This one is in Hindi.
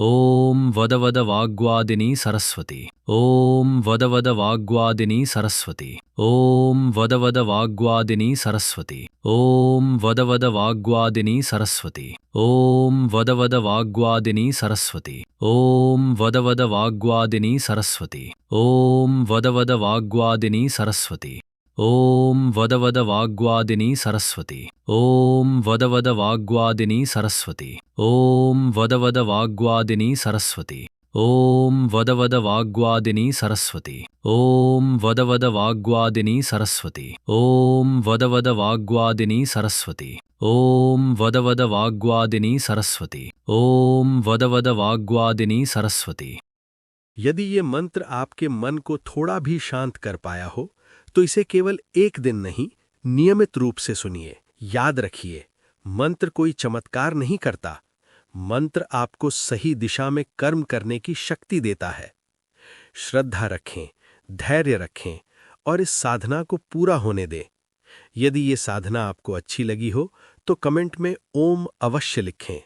ॐ वद वद वाग्वादिनी सरस्वती। ॐ वद वद वाग्वादिनी सरस्वती। ॐ वद वद वाग्वादिनी सरस्वती। ॐ वद वद वाग्वादिनी सरस्वती। ॐ वद वद वाग्वादिनी सरस्वती। ॐ वद वद वाग्वादिनी सरस्वती। ॐ वद वद वाग्वादिनी सरस्वती। ॐ वद वद वाग्वादिनी सरस्वती। ॐ वद वद वाग्वादिनी सरस्वती। ॐ वद वद वाग्वादिनी सरस्वती। ॐ वद वद वाग्वादिनी सरस्वती। ॐ वद वद वाग्वादिनी सरस्वती। ॐ वद वद वाग्वादिनी सरस्वती। ॐ वद वद वाग्वादिनी सरस्वती। ॐ वद वद वाग्वादिनी सरस्वती। यदि ये मंत्र आपके मन को थोड़ा भी शांत कर पाया हो तो इसे केवल एक दिन नहीं, नियमित रूप से सुनिए। याद रखिए, मंत्र कोई चमत्कार नहीं करता, मंत्र आपको सही दिशा में कर्म करने की शक्ति देता है। श्रद्धा रखें, धैर्य रखें और इस साधना को पूरा होने दें। यदि ये साधना आपको अच्छी लगी हो तो कमेंट में ओम अवश्य लिखें।